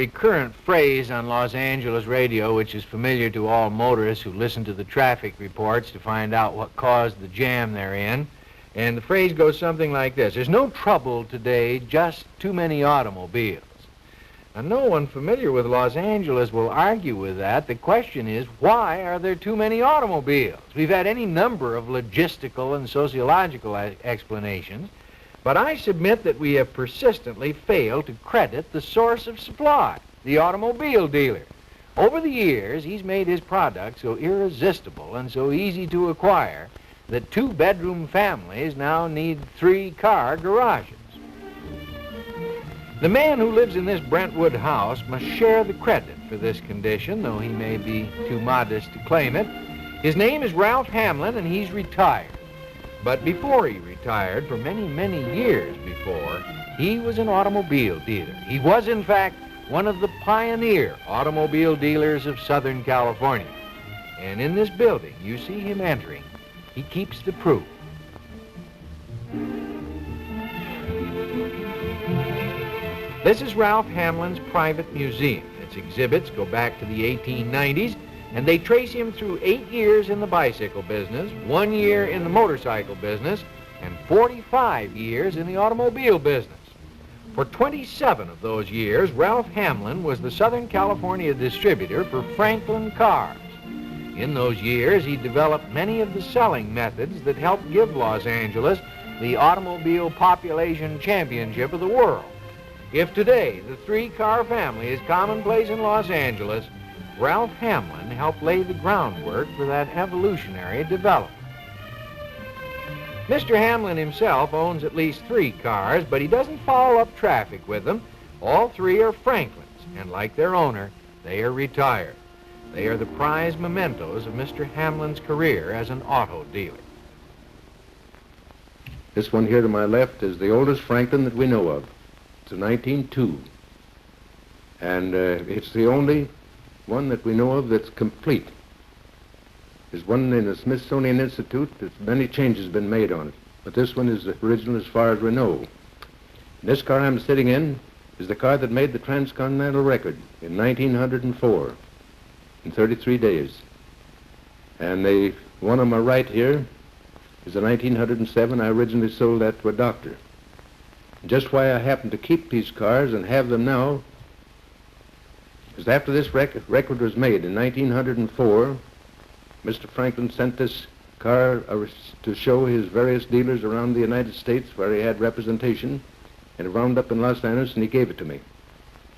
recurrent phrase on Los Angeles radio, which is familiar to all motorists who listen to the traffic reports to find out what caused the jam they're in. And the phrase goes something like this: there's no trouble today, just too many automobiles. Now, no one familiar with Los Angeles will argue with that. The question is, why are there too many automobiles? We've had any number of logistical and sociological explanations, but I submit that we have persistently failed to credit the source of supply, the automobile dealer. Over the years, he's made his product so irresistible and so easy to acquire that two-bedroom families now need three-car garages. The man who lives in this Brentwood house must share the credit for this condition, though he may be too modest to claim it. His name is Ralph Hamlin, and he's retired. But before he retired, for many, many years before, he was an automobile dealer. He was, in fact, one of the pioneer automobile dealers of Southern California. And in this building, you see him entering. He keeps the proof. This is Ralph Hamlin's private museum. Its exhibits go back to the 1890s, and they trace him through 8 years in the bicycle business, 1 year in the motorcycle business, and 45 years in the automobile business. For 27 of those years, Ralph Hamlin was the Southern California distributor for Franklin Cars. In those years, he developed many of the selling methods that helped give Los Angeles the automobile population championship of the world. If today the three-car family is commonplace in Los Angeles, Ralph Hamlin helped lay the groundwork for that evolutionary development. Mr. Hamlin himself owns at least 3 cars, but he doesn't follow up traffic with them. All 3 are Franklins, and like their owner, they are retired. They are the prized mementos of Mr. Hamlin's career as an auto dealer. This one here to my left is the oldest Franklin that we know of. It's a 1902, and it's the only one that we know of that's complete. There's one in the Smithsonian Institute that many changes have been made on it, but this one is the original as far as we know. This car I'm sitting in is the car that made the transcontinental record in 1904, in 33 days. And the one on my right here is a 1907. I originally sold that to a doctor. Just why I happen to keep these cars and have them now is after this record was made in 1904, Mr. Franklin sent this car to show his various dealers around the United States where he had representation, and it wound up in Los Angeles, and he gave it to me.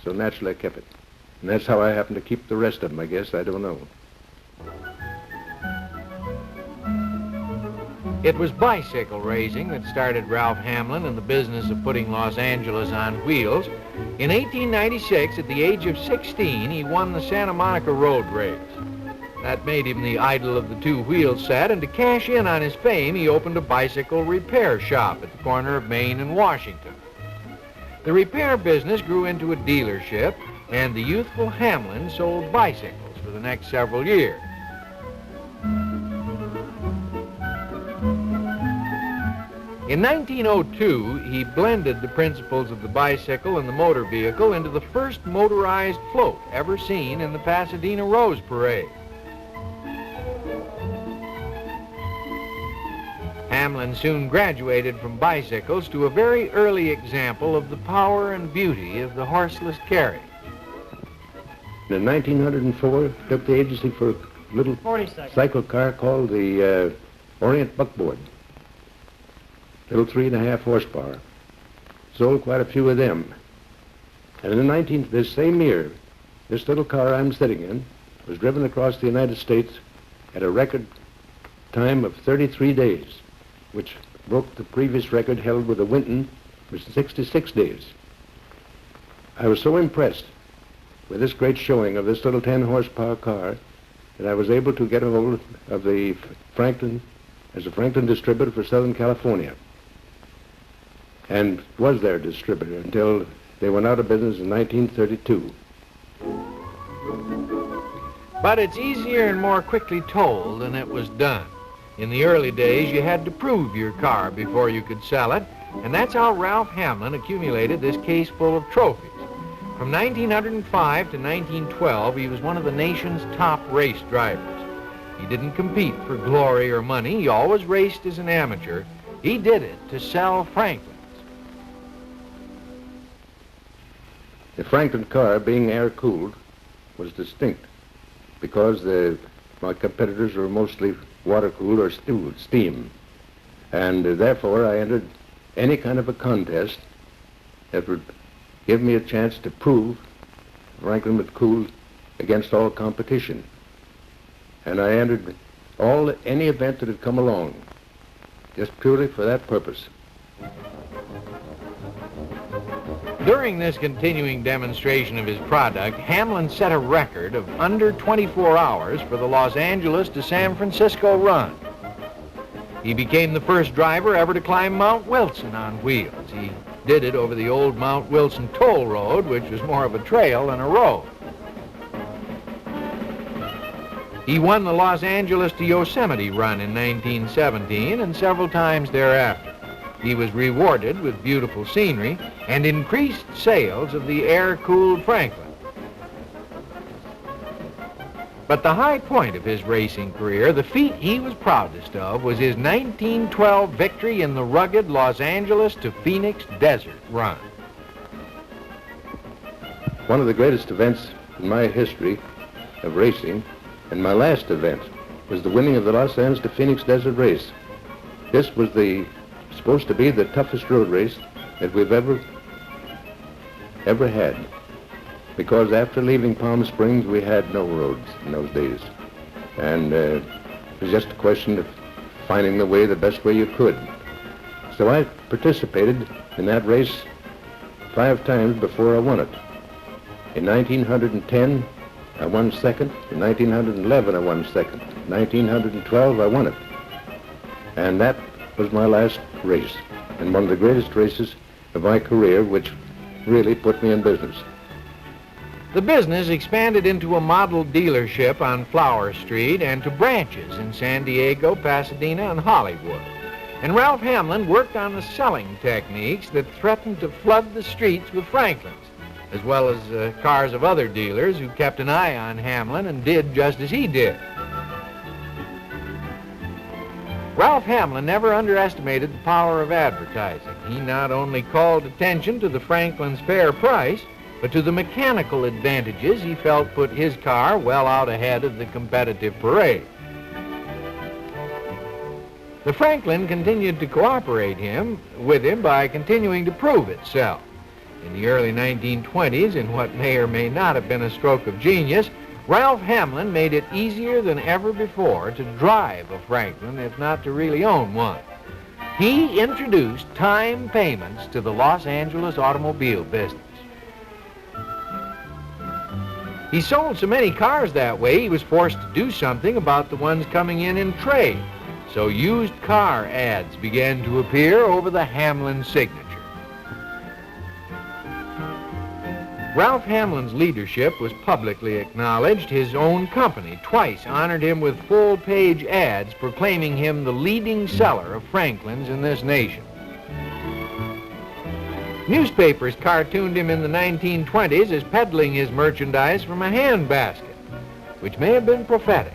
So naturally I kept it. And that's how I happen to keep the rest of them, I guess. I don't know. It was bicycle racing that started Ralph Hamlin in the business of putting Los Angeles on wheels. In 1896, at the age of 16, he won the Santa Monica Road Race. That made him the idol of the two-wheel set, and to cash in on his fame, he opened a bicycle repair shop at the corner of Main and Washington. The repair business grew into a dealership, and the youthful Hamlin sold bicycles for the next several years. In 1902, he blended the principles of the bicycle and the motor vehicle into the first motorized float ever seen in the Pasadena Rose Parade. Hamlin soon graduated from bicycles to a very early example of the power and beauty of the horseless carriage. In 1904, took the agency for a little cycle car called the Orient Buckboard. Little 3.5 horsepower. Sold quite a few of them. And in this same year, this little car I'm sitting in was driven across the United States at a record time of 33 days, which broke the previous record held with a Winton, which was 66 days. I was so impressed with this great showing of this little 10 horsepower car that I was able to get a hold of the Franklin as a Franklin distributor for Southern California, and was their distributor until they went out of business in 1932. But it's easier and more quickly told than it was done. In the early days, you had to prove your car before you could sell it, and that's how Ralph Hamlin accumulated this case full of trophies. From 1905 to 1912, he was one of the nation's top race drivers. He didn't compete for glory or money. He always raced as an amateur. He did it to sell Franklins. The Franklin car, being air-cooled, was distinct because my competitors were mostly water-cooled or steam. And therefore, I entered any kind of a contest that would give me a chance to prove Franklin would cool against all competition. And I entered any event that had come along, just purely for that purpose. During this continuing demonstration of his product, Hamlin set a record of under 24 hours for the Los Angeles to San Francisco run. He became the first driver ever to climb Mount Wilson on wheels. He did it over the old Mount Wilson toll road, which was more of a trail than a road. He won the Los Angeles to Yosemite run in 1917 and several times thereafter. He was rewarded with beautiful scenery and increased sales of the air-cooled Franklin. But the high point of his racing career, the feat he was proudest of, was his 1912 victory in the rugged Los Angeles to Phoenix Desert run. One of the greatest events in my history of racing, and my last event, was the winning of the Los Angeles to Phoenix Desert race. This was supposed to be the toughest road race that we've ever had. Because after leaving Palm Springs, we had no roads in those days. And it was just a question of finding the way the best way you could. So I participated in that race 5 times before I won it. In 1910, I won second. In 1911, I won second. In 1912, I won it. And that was my last race, and one of the greatest races of my career, which really put me in business. The business expanded into a model dealership on Flower Street and to branches in San Diego, Pasadena, and Hollywood. And Ralph Hamlin worked on the selling techniques that threatened to flood the streets with Franklins, as well as cars of other dealers who kept an eye on Hamlin and did just as he did. Ralph Hamlin never underestimated the power of advertising. He not only called attention to the Franklin's fair price, but to the mechanical advantages he felt put his car well out ahead of the competitive parade. The Franklin continued to cooperate with him by continuing to prove itself. In the early 1920s, in what may or may not have been a stroke of genius, Ralph Hamlin made it easier than ever before to drive a Franklin, if not to really own one. He introduced time payments to the Los Angeles automobile business. He sold so many cars that way, he was forced to do something about the ones coming in trade. So used car ads began to appear over the Hamlin signature. Ralph Hamlin's leadership was publicly acknowledged. His own company twice honored him with full-page ads proclaiming him the leading seller of Franklins in this nation. Newspapers cartooned him in the 1920s as peddling his merchandise from a handbasket, which may have been prophetic,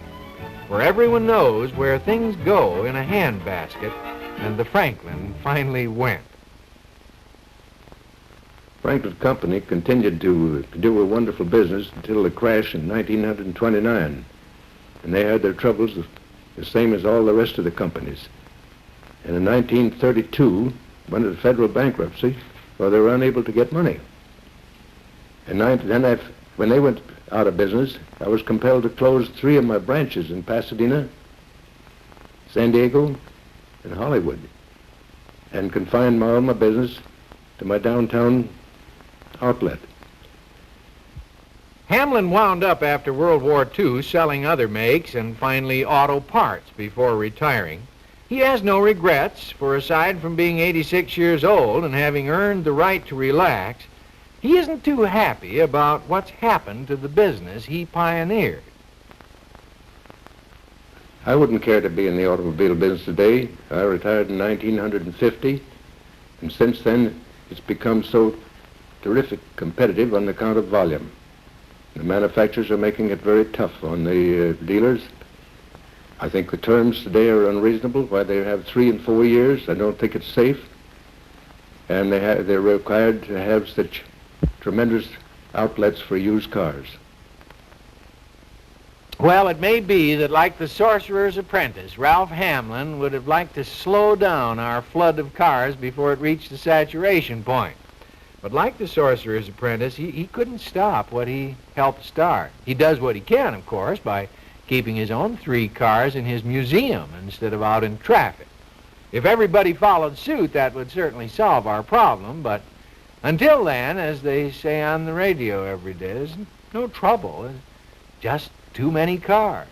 for everyone knows where things go in a handbasket, and the Franklin finally went. Franklin Company continued to do a wonderful business until the crash in 1929. And they had their troubles the same as all the rest of the companies. And in 1932, went into federal bankruptcy, or they were unable to get money. And then when they went out of business, I was compelled to close 3 of my branches in Pasadena, San Diego, and Hollywood, and confine all my business to my downtown outlet. Hamlin wound up after World War II selling other makes and finally auto parts before retiring. He has no regrets, for aside from being 86 years old and having earned the right to relax, he isn't too happy about what's happened to the business he pioneered. I wouldn't care to be in the automobile business today. I retired in 1950, and since then it's become so terrific competitive on account of volume. The manufacturers are making it very tough on the dealers. I think the terms today are unreasonable. Why they have 3 and 4 years, I don't think it's safe. And they're required to have such tremendous outlets for used cars. Well, it may be that, like the Sorcerer's Apprentice, Ralph Hamlin would have liked to slow down our flood of cars before it reached the saturation point. But like the Sorcerer's Apprentice, he couldn't stop what he helped start. He does what he can, of course, by keeping his own 3 cars in his museum instead of out in traffic. If everybody followed suit, that would certainly solve our problem, but until then, as they say on the radio every day, there's no trouble. There's just too many cars.